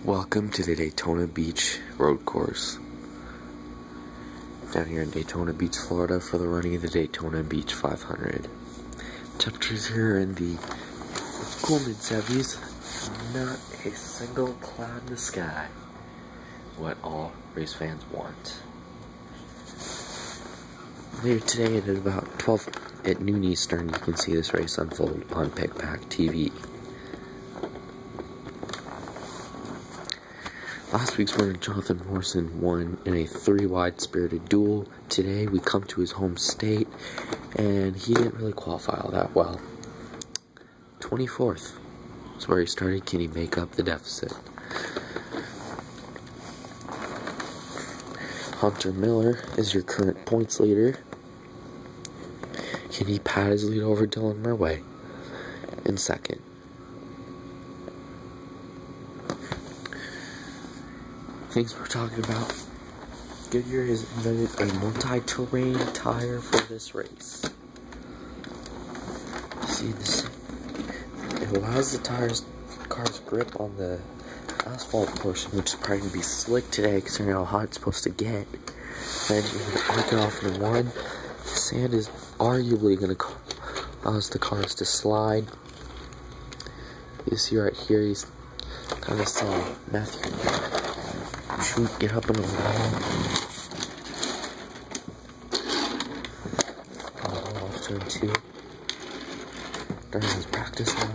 Welcome to the Daytona Beach road course. Down here in Daytona Beach, Florida for the running of the Daytona Beach 500. Temperatures here in the cool mid-70s. Not a single cloud in the sky. What all race fans want. Later today at about 12 at noon Eastern, you can see this race unfold on Pick Pack TV. Last week's winner, Jonathan Morrison, won in a 3-wide spirited duel. Today, we come to his home state, and he didn't really qualify all that well. 24th is where he started. Can he make up the deficit? Hunter Miller is your current points leader. Can he pad his lead over Dylan Murway in second? Things we're talking about. Goodyear has invented a multi-terrain tire for this race. See this? It allows the car's grip on the asphalt portion, which is probably going to be slick today considering how hot it's supposed to get. Then you're going to break it off in one. The sand is arguably going to cause the cars to slide. You see right here, he's kind of saw Matthew get up on the wall. Off turn 2. During his practice lap.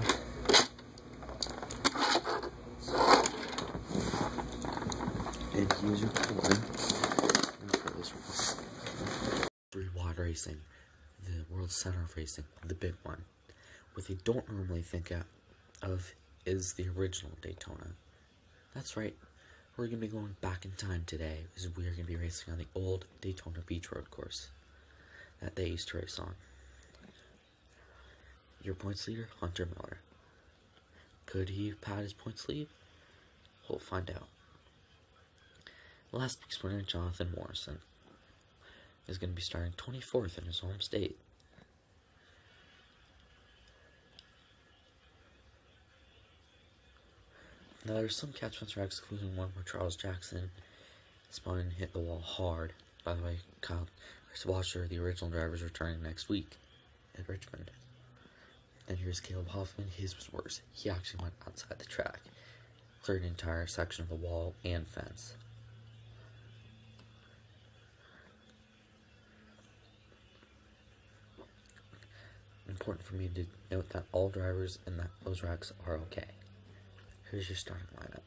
And here's your one for this race. 3-wide racing. The world center of racing. The big one. What they don't normally think of is the original Daytona. That's right. We're going to be going back in time today, because we are going to be racing on the old Daytona Beach road course that they used to race on. Your points leader, Hunter Miller. Could he pad his points lead? We'll find out. Last week's winner, Jonathan Morrison, is going to be starting 24th in his home state. Now, there's some catch-fence wrecks, including one where Charles Jackson spun and hit the wall hard. By the way, Chris Washer, the original driver, is returning next week at Richmond. Then here's Caleb Hoffman. His was worse. He actually went outside the track, cleared an entire section of the wall and fence. Important for me to note that all drivers in those wrecks are okay. Here's your starting lineup.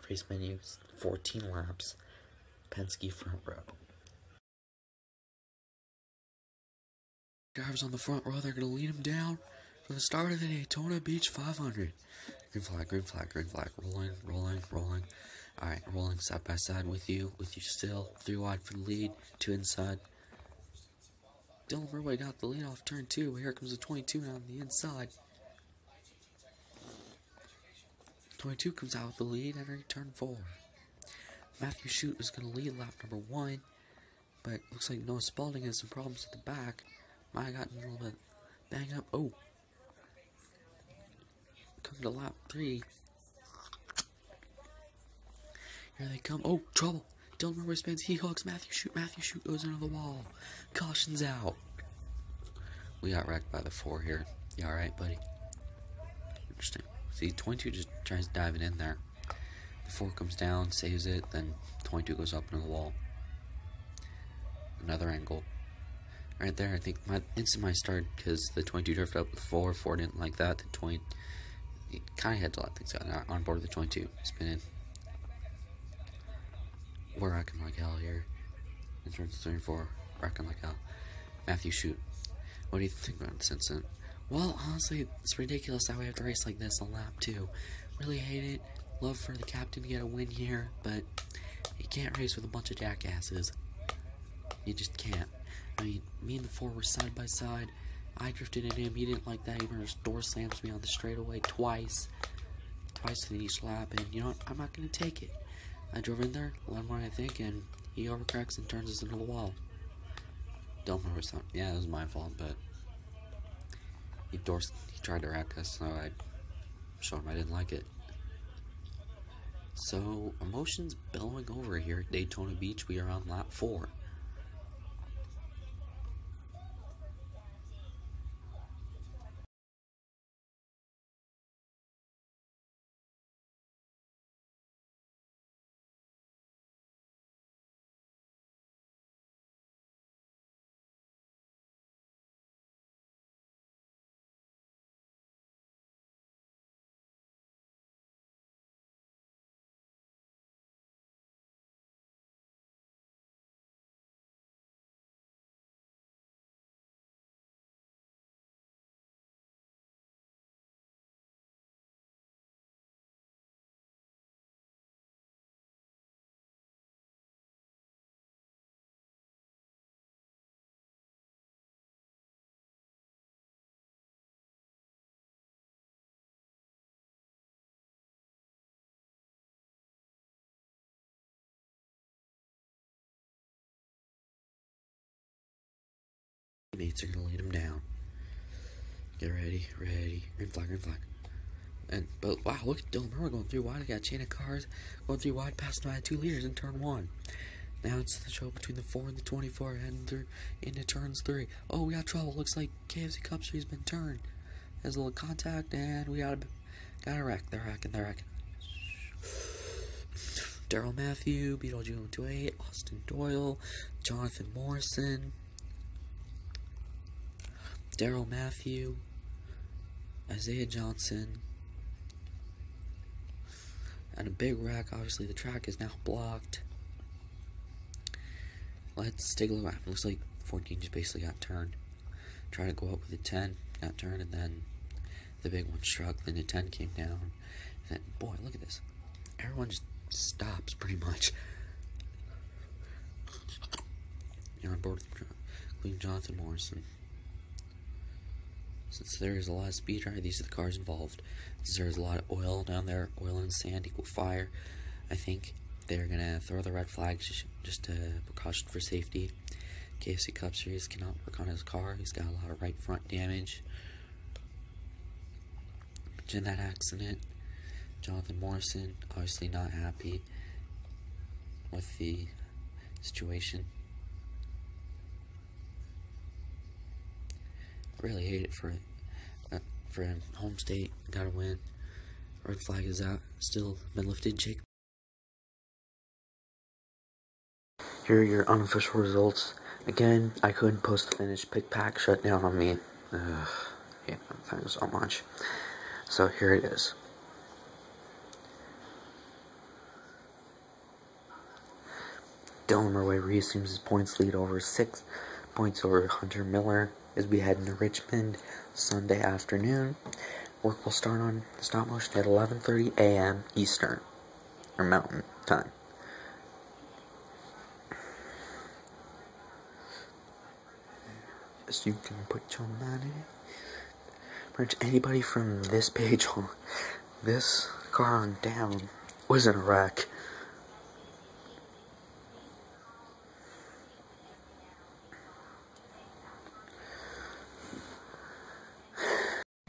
Race menu, 14 laps, Penske front row. Drivers on the front row, they're going to lead him down for the start of the Daytona Beach 500. Green flag, green flag, green flag. Rolling, rolling, rolling. Alright, rolling side by side with you still. 3 wide for the lead, 2 inside. Dylan Murway got the lead off turn 2. Here comes the 22 now on the inside. 22 comes out with the lead entering turn 4. Matthew Shute is going to lead lap number 1, but looks like Noah Spalding has some problems at the back. Might have gotten a little bit banged up. Oh! Come to lap 3. Here they come. Oh, trouble! Dylan Murway spins. He hooks Matthew Shute. Matthew Shute goes into the wall. Caution's out. We got wrecked by the 4 here. You alright, buddy? Interesting. See, 22 just tries diving in there. The 4 comes down, saves it, then 22 goes up into the wall. Another angle. Right there, I think my started because the 22 drifted up with 4. 4 didn't like that. The 20, he kind of had to let things out on board the 22. Spinning. We're wrecking like hell here. In turns 3 and 4, wrecking like hell. Matthew Shute. What do you think about this incident? Well, honestly, it's ridiculous that we have to race like this on lap 2. Really hate it. Love for the captain to get a win here, but you can't race with a bunch of jackasses. You just can't. I mean, me and the 4 were side by side. I drifted in him. He didn't like that. He door slams me on the straightaway twice in each lap, and you know what? I'm not going to take it. I drove in there, learned what I think, and he overcorrects and turns us into the wall. Don't remember something. Yeah, it was my fault, but he tried to wreck us, so I showed him I didn't like it. So, emotions billowing over here at Daytona Beach. We are on lap 4. Teammates are gonna lead him down. Get ready. Green flag. But wow, look at Dylan Murray going 3 wide. I got a chain of cars going 3 wide, passing by 2 leaders in turn 1. Now it's the show between the 4 and the 24, heading through into turns 3. Oh, we got trouble. Looks like KFC Cup Street's been turned. There's a little contact, and we got a wreck. They're wrecking. Daryl Matthew, Beetlejuice 28, Austin Doyle, Jonathan Morrison, Daryl Matthew, Isaiah Johnson, and a big wreck. Obviously, the track is now blocked. Let's take a look. Looks like 14 just basically got turned. Tried to go up with the 10, got turned, and then the big one struck. Then the 10 came down. And then, boy, look at this. Everyone just stops pretty much. You're on board with including Jonathan Morrison. Since there is a lot of speed, right, these are the cars involved. Since there's a lot of oil down there, oil and sand equal fire, I think they're going to throw the red flags just a precaution for safety. KFC Cup Series cannot work on his car. He's got a lot of right front damage. In that accident, Jonathan Morrison obviously not happy with the situation. Really hate it for home state. Gotta win. Red flag is out. Still been lifted. Jake. Here are your unofficial results. Again, I couldn't post the finish. Pick pack shut down on me. Hate that thing so much. So here it is. Dylan Murray resumes his points lead over 6 points over Hunter Miller as we head into Richmond Sunday afternoon. Work will start on stop motion at 11:30 a.m. Eastern, or Mountain Time. Just you can put your money. Pretty much anybody from this page on this car on down was in a wreck.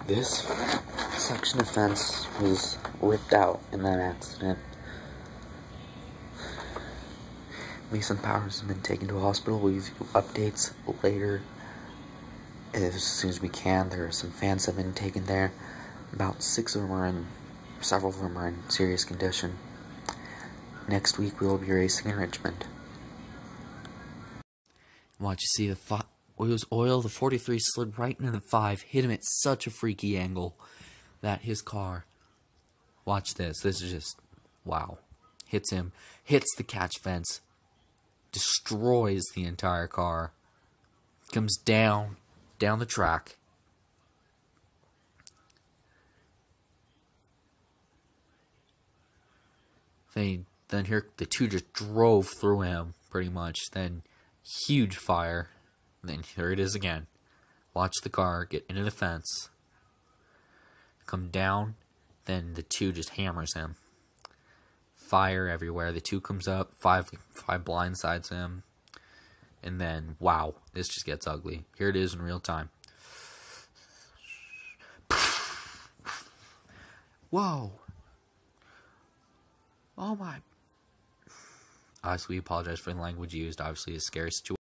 This section of fence was ripped out in that accident. Mason Powers has been taken to a hospital. We'll give you updates later as soon as we can. There are some fans that have been taken there. About 6 of them are in, several of them are in serious condition. Next week we will be racing in Richmond. Watch, you see the it was oil. The 43 slid right into the 5, hit him at such a freaky angle that his car, watch this, this is just, wow, hits him, hits the catch fence, destroys the entire car, comes down, down the track. Then here the two just drove through him pretty much. Then huge fire. Then here it is again. Watch the car get into the fence, come down. Then the two just hammers him. Fire everywhere. The two comes up. Five blindsides him. And then, wow, this just gets ugly. Here it is in real time. Whoa. Oh my. Obviously, we apologize for the language used. Obviously, a scary situation.